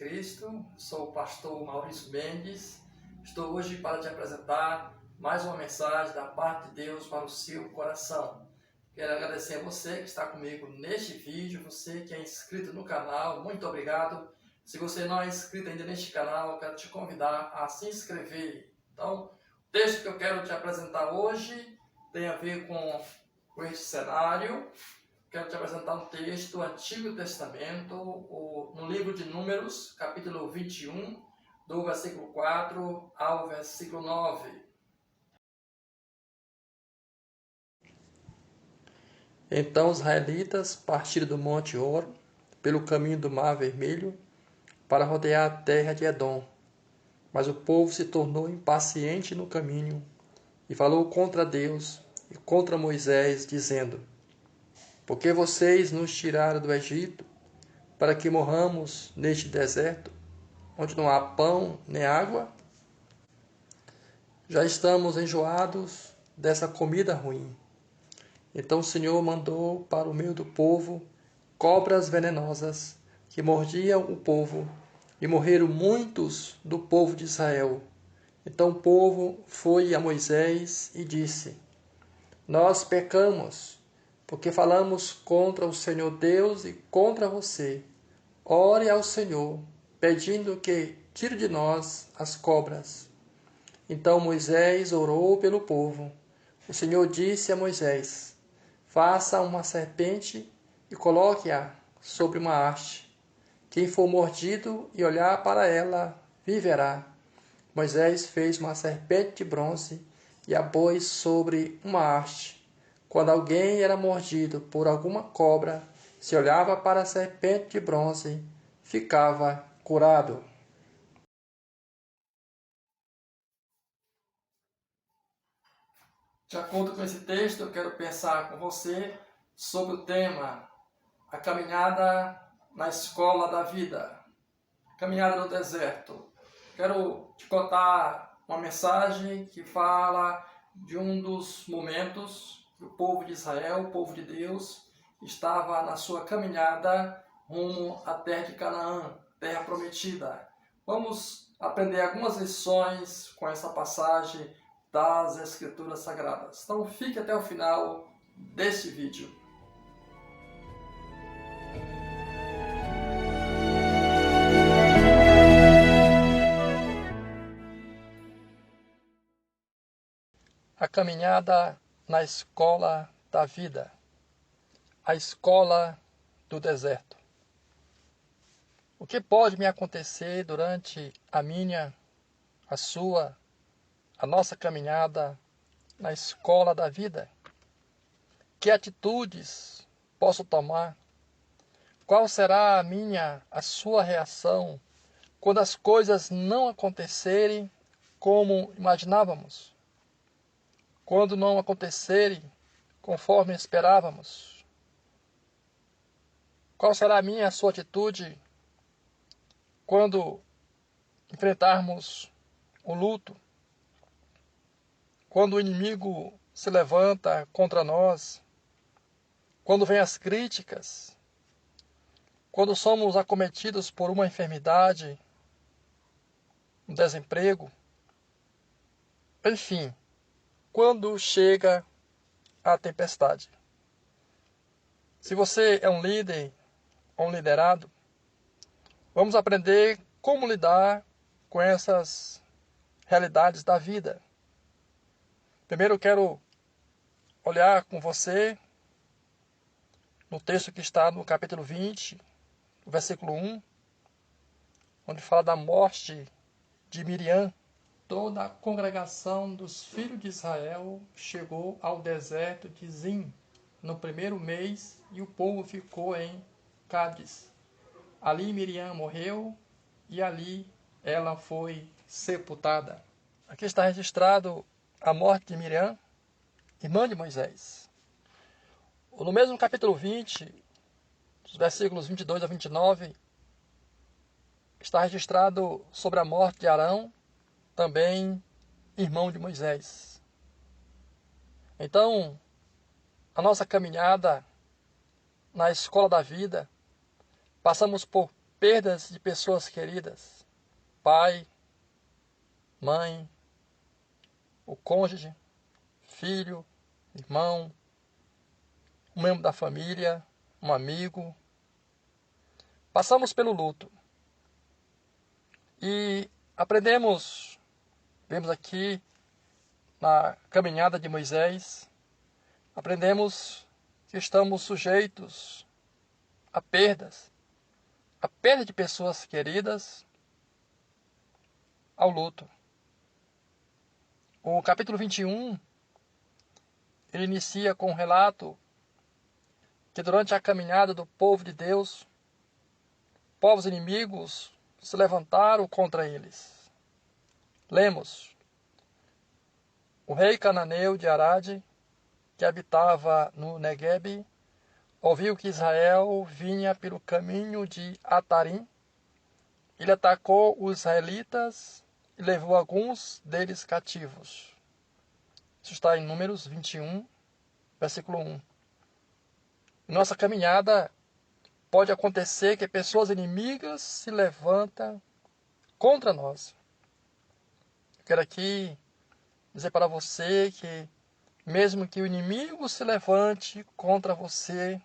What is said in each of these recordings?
Cristo, sou o pastor Maurício Mendes. Estou hoje para te apresentar mais uma mensagem da parte de Deus para o seu coração. Quero agradecer a você que está comigo neste vídeo, você que é inscrito no canal, muito obrigado. Se você não é inscrito ainda neste canal, eu quero te convidar a se inscrever. Então, o texto que eu quero te apresentar hoje tem a ver com este cenário. Quero te apresentar um texto do Antigo Testamento, no livro de Números, capítulo 21, do versículo 4 ao versículo 9. Então os israelitas partiram do Monte Hor, pelo caminho do Mar Vermelho, para rodear a terra de Edom. Mas o povo se tornou impaciente no caminho e falou contra Deus e contra Moisés, dizendo: Por que vocês nos tiraram do Egito, para que morramos neste deserto, onde não há pão nem água? Já estamos enjoados dessa comida ruim. Então o Senhor mandou para o meio do povo cobras venenosas que mordiam o povo, e morreram muitos do povo de Israel. Então o povo foi a Moisés e disse: Nós pecamos, porque falamos contra o Senhor Deus e contra você. Ore ao Senhor, pedindo que tire de nós as cobras. Então Moisés orou pelo povo. O Senhor disse a Moisés: Faça uma serpente e coloque-a sobre uma haste. Quem for mordido e olhar para ela, viverá. Moisés fez uma serpente de bronze e a pôs sobre uma haste. Quando alguém era mordido por alguma cobra, se olhava para a serpente de bronze, ficava curado. De acordo com esse texto, eu quero pensar com você sobre o tema a caminhada na escola da vida, caminhada no deserto. Quero te contar uma mensagem que fala de um dos momentos que o povo de Israel, o povo de Deus, estava na sua caminhada rumo à terra de Canaã, terra prometida. Vamos aprender algumas lições com essa passagem das Escrituras Sagradas. Então fique até o final deste vídeo. A caminhada na escola da vida, a escola do deserto. O que pode me acontecer durante a minha, a sua, a nossa caminhada na escola da vida? Que atitudes posso tomar? Qual será a minha, a sua reação quando as coisas não acontecerem como imaginávamos? Quando não acontecerem conforme esperávamos? Qual será a minha, a sua atitude quando enfrentarmos o luto? Quando o inimigo se levanta contra nós? Quando vêm as críticas? Quando somos acometidos por uma enfermidade, um desemprego? Enfim, quando chega a tempestade. Se você é um líder ou um liderado, vamos aprender como lidar com essas realidades da vida. Primeiro eu quero olhar com você no texto que está no capítulo 20, versículo 1, onde fala da morte de Miriam. Toda a congregação dos filhos de Israel chegou ao deserto de Zim no primeiro mês, e o povo ficou em Cádiz. Ali Miriam morreu e ali ela foi sepultada. Aqui está registrado a morte de Miriam, irmã de Moisés. No mesmo capítulo 20, dos versículos 22 a 29, está registrado sobre a morte de Arão, também irmão de Moisés. Então, a nossa caminhada na escola da vida, passamos por perdas de pessoas queridas, pai, mãe, o cônjuge, filho, irmão, um membro da família, um amigo. Passamos pelo luto e aprendemos, vemos aqui na caminhada de Moisés, aprendemos que estamos sujeitos a perdas, a perda de pessoas queridas, ao luto. O capítulo 21, ele inicia com um relato que durante a caminhada do povo de Deus, povos inimigos se levantaram contra eles. Lemos: o rei cananeu de Arade, que habitava no Neguebe, ouviu que Israel vinha pelo caminho de Atarim. Ele atacou os israelitas e levou alguns deles cativos. Isso está em Números 21, versículo 1. Em nossa caminhada, pode acontecer que pessoas inimigas se levantam contra nós. Eu quero aqui dizer para você que, mesmo que o inimigo se levante contra você,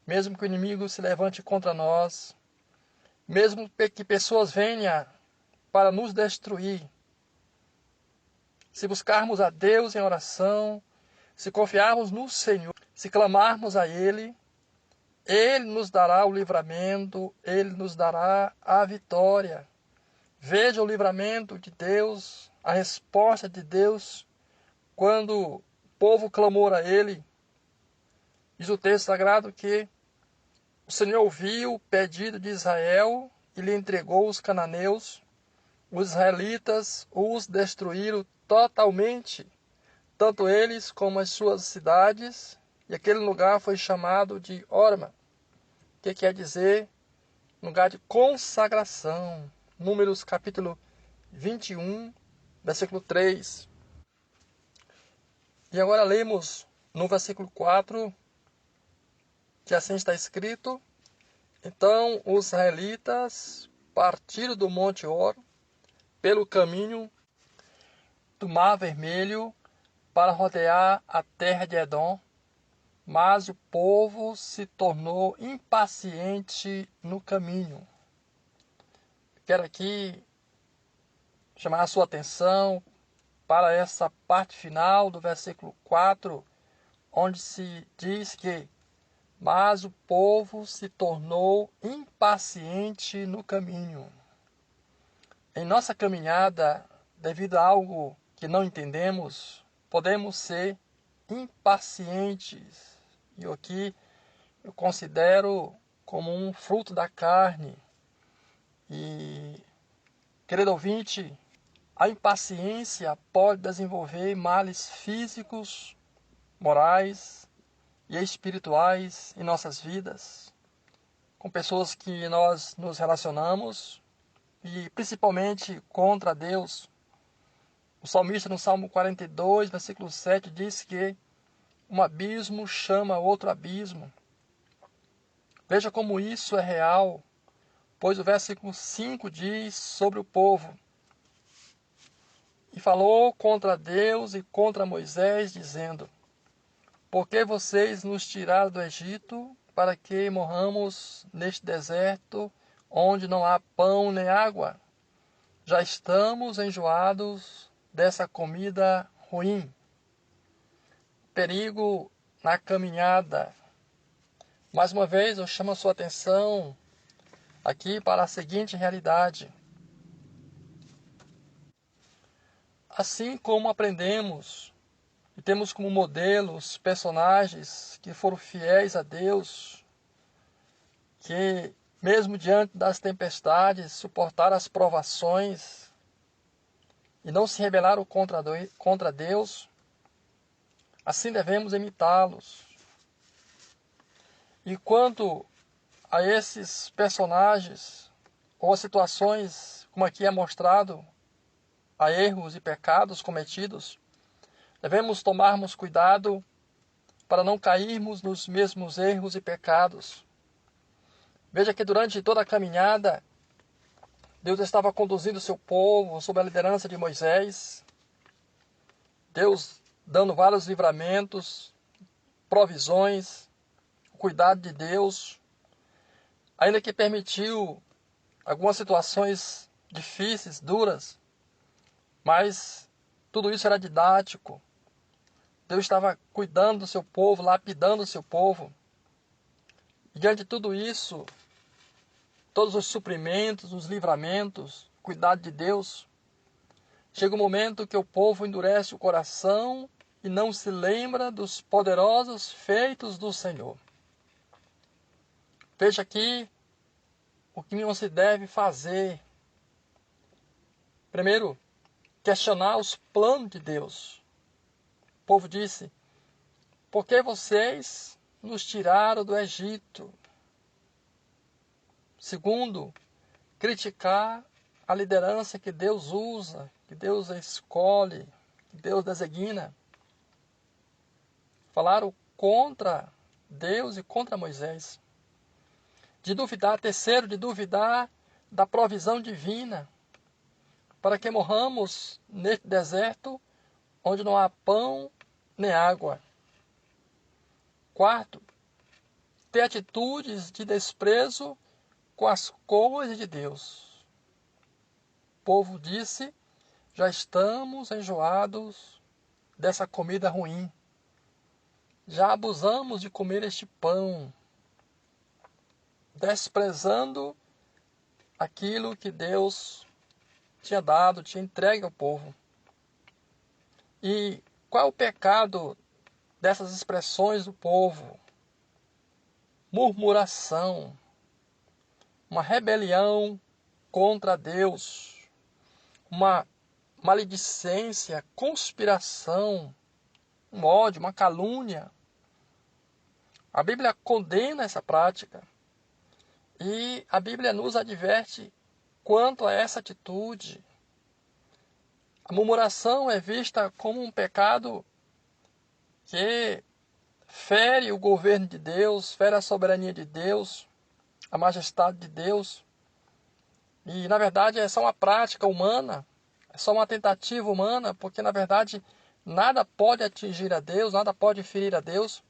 mesmo que o inimigo se levante contra nós, mesmo que pessoas venham para nos destruir, se buscarmos a Deus em oração, se confiarmos no Senhor, se clamarmos a Ele, Ele nos dará o livramento, Ele nos dará a vitória. Veja o livramento de Deus, a resposta de Deus, quando o povo clamou a Ele. Diz o texto sagrado que o Senhor ouviu o pedido de Israel e lhe entregou os cananeus. Os israelitas os destruíram totalmente, tanto eles como as suas cidades, e aquele lugar foi chamado de Horma, que quer dizer lugar de consagração. Números capítulo 21, versículo 3. E agora lemos no versículo 4, que assim está escrito: então os israelitas partiram do Monte Hor pelo caminho do Mar Vermelho para rodear a terra de Edom, mas o povo se tornou impaciente no caminho. Quero aqui chamar a sua atenção para essa parte final do versículo 4, onde se diz que mas o povo se tornou impaciente no caminho. Em nossa caminhada, devido a algo que não entendemos, podemos ser impacientes. E aqui eu considero como um fruto da carne. E, querido ouvinte, a impaciência pode desenvolver males físicos, morais e espirituais em nossas vidas, com pessoas que nós nos relacionamos e principalmente contra Deus. O salmista no Salmo 42, versículo 7 diz que um abismo chama outro abismo. Veja como isso é real, pois o versículo 5 diz sobre o povo: e falou contra Deus e contra Moisés, dizendo: por que vocês nos tiraram do Egito, para que morramos neste deserto, onde não há pão nem água? Já estamos enjoados dessa comida ruim. Perigo na caminhada. Mais uma vez eu chamo a sua atenção aqui para a seguinte realidade. Assim como aprendemos e temos como modelos personagens que foram fiéis a Deus, que mesmo diante das tempestades suportaram as provações e não se rebelaram contra Deus, assim devemos imitá-los. E quanto a esses personagens, ou a situações, como aqui é mostrado, a erros e pecados cometidos, devemos tomarmos cuidado para não cairmos nos mesmos erros e pecados. Veja que durante toda a caminhada, Deus estava conduzindo o seu povo sob a liderança de Moisés. Deus dando vários livramentos, provisões, o cuidado de Deus. Ainda que permitiu algumas situações difíceis, duras, mas tudo isso era didático. Deus estava cuidando do seu povo, lapidando o seu povo. E diante de tudo isso, todos os suprimentos, os livramentos, o cuidado de Deus, chega um momento que o povo endurece o coração e não se lembra dos poderosos feitos do Senhor. Veja aqui o que não se deve fazer. Primeiro, questionar os planos de Deus. O povo disse: por que vocês nos tiraram do Egito? Segundo, criticar a liderança que Deus usa, que Deus escolhe, que Deus designa. Falaram contra Deus e contra Moisés. De duvidar, terceiro, de duvidar da provisão divina, para que morramos neste deserto, onde não há pão nem água. Quarto, ter atitudes de desprezo com as coisas de Deus. O povo disse: já estamos enjoados dessa comida ruim. Já abusamos de comer este pão, desprezando aquilo que Deus tinha dado, tinha entregue ao povo. E qual é o pecado dessas expressões do povo? Murmuração, uma rebelião contra Deus, uma maledicência, conspiração, um ódio, uma calúnia. A Bíblia condena essa prática e a Bíblia nos adverte quanto a essa atitude. A murmuração é vista como um pecado que fere o governo de Deus, fere a soberania de Deus, a majestade de Deus. E, na verdade, é só uma prática humana, é só uma tentativa humana, porque, na verdade, nada pode atingir a Deus, nada pode ferir a Deus.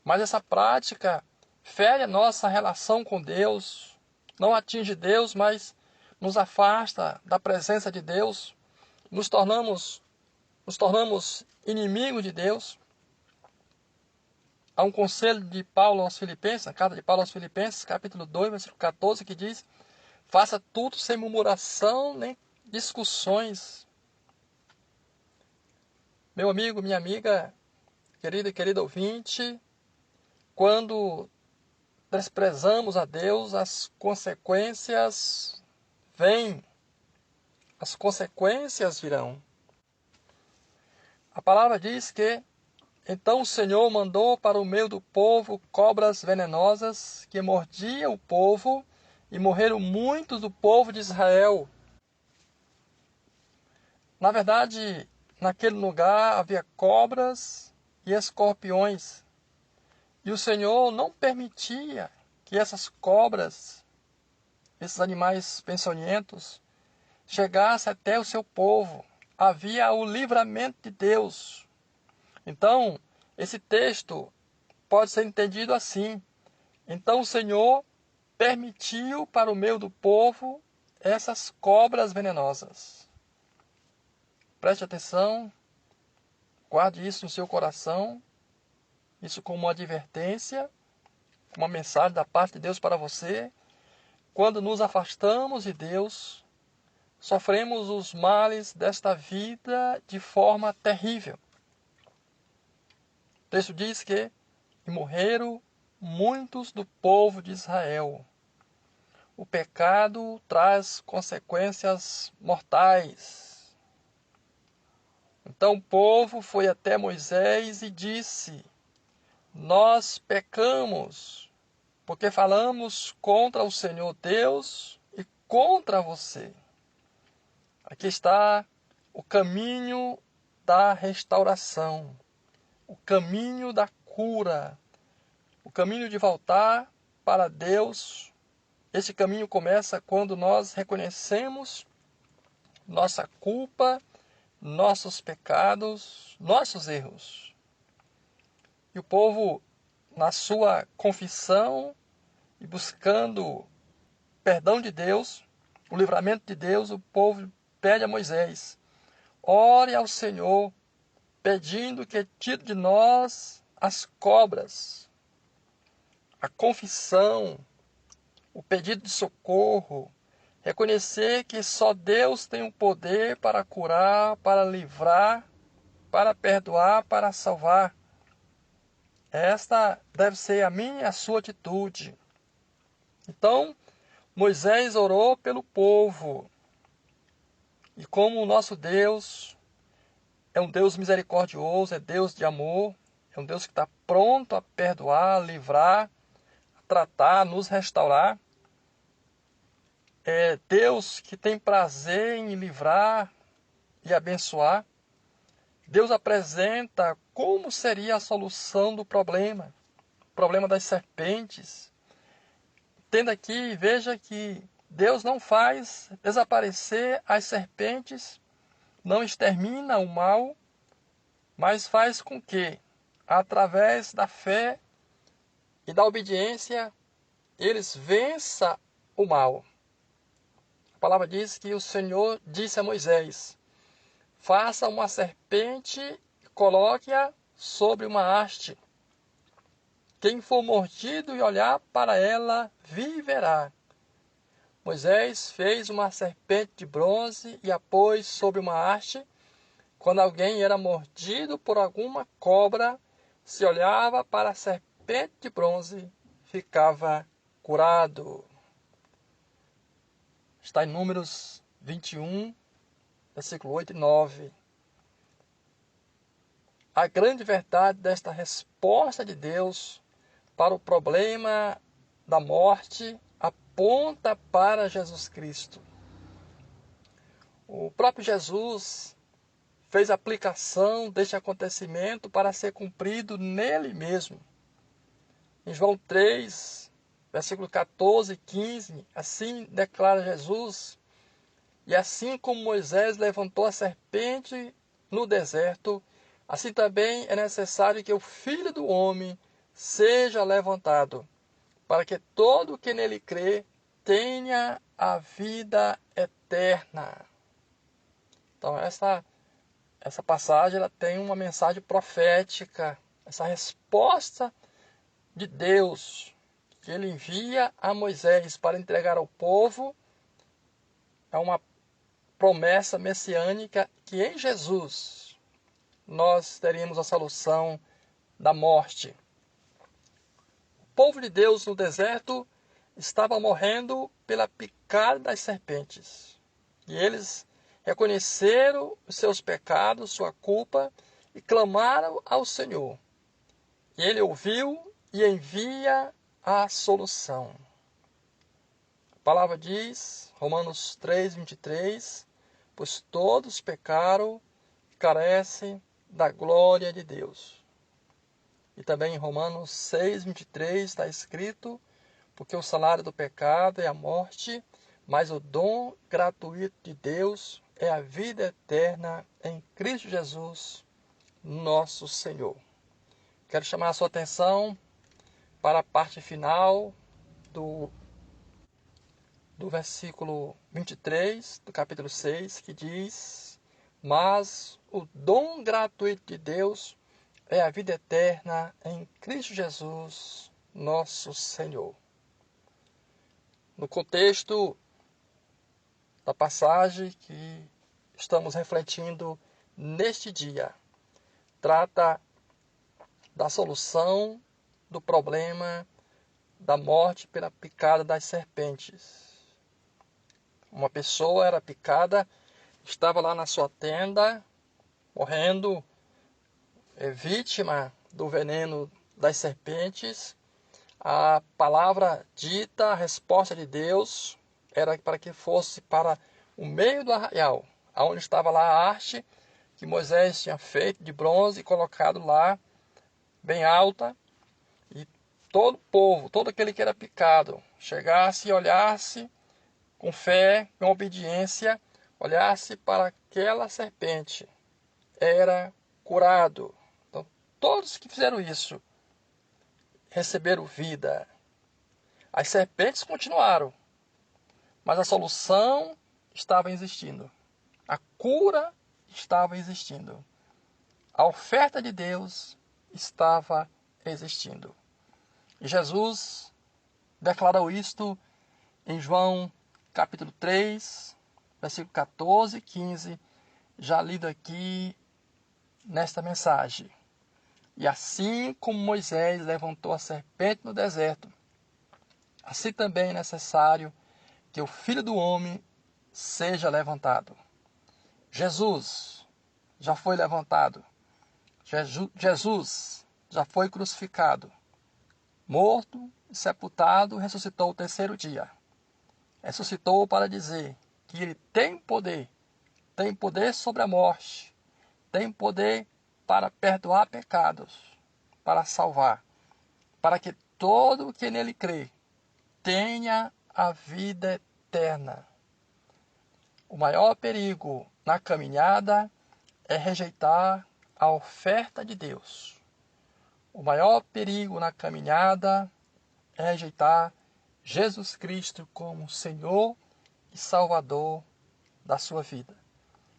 Mas essa prática fere a nossa relação com Deus, não atinge Deus, mas nos afasta da presença de Deus, nos tornamos inimigos de Deus. Há um conselho de Paulo aos Filipenses, na carta de Paulo aos Filipenses, capítulo 2, versículo 14, que diz: faça tudo sem murmuração nem discussões. Meu amigo, minha amiga, querido e querido ouvinte, quando desprezamos a Deus, as consequências vêm. As consequências virão. A palavra diz que então o Senhor mandou para o meio do povo cobras venenosas que mordiam o povo, e morreram muitos do povo de Israel. Na verdade, naquele lugar havia cobras e escorpiões. E o Senhor não permitia que essas cobras, esses animais peçonhentos, chegassem até o seu povo. Havia o livramento de Deus. Então, esse texto pode ser entendido assim. Então o Senhor permitiu para o meio do povo essas cobras venenosas. Preste atenção, guarde isso no seu coração, isso como uma advertência, uma mensagem da parte de Deus para você. Quando nos afastamos de Deus, sofremos os males desta vida de forma terrível. O texto diz que morreram muitos do povo de Israel. O pecado traz consequências mortais. Então o povo foi até Moisés e disse: nós pecamos, porque falamos contra o Senhor Deus e contra você. Aqui está o caminho da restauração, o caminho da cura, o caminho de voltar para Deus Este caminho começa quando nós reconhecemos nossa culpa, nossos pecados, nossos erros. E o povo, na sua confissão e buscando perdão de Deus, o livramento de Deus, o povo pede a Moisés: ore ao Senhor, pedindo que tire de nós as cobras. A confissão, o pedido de socorro, reconhecer que só Deus tem o poder para curar, para livrar, para perdoar, para salvar. Esta deve ser a minha e a sua atitude. Então, Moisés orou pelo povo. E como o nosso Deus é um Deus misericordioso, é Deus de amor, é um Deus que está pronto a perdoar, livrar, a tratar, nos restaurar. É Deus que tem prazer em livrar e abençoar. Deus apresenta como seria a solução do problema, o problema das serpentes. Entenda aqui, veja que Deus não faz desaparecer as serpentes, não extermina o mal, mas faz com que, através da fé e da obediência, eles vençam o mal. A palavra diz que o Senhor disse a Moisés: faça uma serpente e coloque-a sobre uma haste. Quem for mordido e olhar para ela, viverá. Moisés fez uma serpente de bronze e a pôs sobre uma haste. Quando alguém era mordido por alguma cobra, se olhava para a serpente de bronze, ficava curado. Está em Números 21, versículo 8 e 9. A grande verdade desta resposta de Deus para o problema da morte aponta para Jesus Cristo. O próprio Jesus fez aplicação deste acontecimento para ser cumprido nele mesmo. Em João 3, versículo 14 e 15, assim declara Jesus: e assim como Moisés levantou a serpente no deserto, assim também é necessário que o Filho do Homem seja levantado, para que todo o que nele crê tenha a vida eterna. Então essa passagem ela tem uma mensagem profética, essa resposta de Deus que ele envia a Moisés para entregar ao povo é uma promessa messiânica que em Jesus nós teríamos a solução da morte. O povo de Deus no deserto estava morrendo pela picada das serpentes. E eles reconheceram os seus pecados, sua culpa, e clamaram ao Senhor. E ele ouviu e envia a solução. A palavra diz, Romanos 3, 23, pois todos pecaram e carecem da glória de Deus. E também em Romanos 6, 23 está escrito: porque o salário do pecado é a morte, mas o dom gratuito de Deus é a vida eterna em Cristo Jesus, nosso Senhor. Quero chamar a sua atenção para a parte final do versículo 23 do capítulo 6, que diz: mas o dom gratuito de Deus é a vida eterna em Cristo Jesus, nosso Senhor. No contexto da passagem que estamos refletindo neste dia, trata da solução do problema da morte pela picada das serpentes. Uma pessoa era picada, estava lá na sua tenda, morrendo, vítima do veneno das serpentes. A palavra dita, a resposta de Deus, era para que fosse para o meio do arraial, onde estava lá a haste que Moisés tinha feito de bronze e colocado lá, bem alta, e todo povo, todo aquele que era picado, chegasse e olhasse com fé, com obediência, olhasse para aquela serpente, era curado. Então, todos que fizeram isso receberam vida. As serpentes continuaram, mas a solução estava existindo. A cura estava existindo. A oferta de Deus estava existindo. E Jesus declarou isto em João capítulo 3, versículo 14 e 15, já lido aqui nesta mensagem. E assim como Moisés levantou a serpente no deserto, assim também é necessário que o Filho do Homem seja levantado. Jesus já foi levantado. Jesus já foi crucificado, morto, sepultado, ressuscitou o terceiro dia. Ressuscitou para dizer que ele tem poder sobre a morte, tem poder para perdoar pecados, para salvar, para que todo o que nele crê tenha a vida eterna. O maior perigo na caminhada é rejeitar a oferta de Deus. O maior perigo na caminhada é rejeitar Jesus Cristo como Senhor e Salvador da sua vida.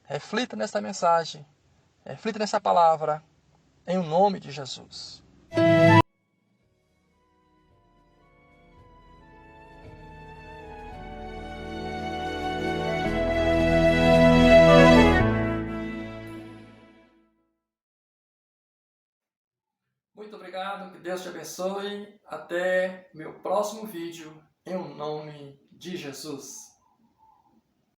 Reflita nesta mensagem, reflita nessa palavra, em nome de Jesus. Muito obrigado, que Deus te abençoe. Até meu próximo vídeo, em nome de Jesus.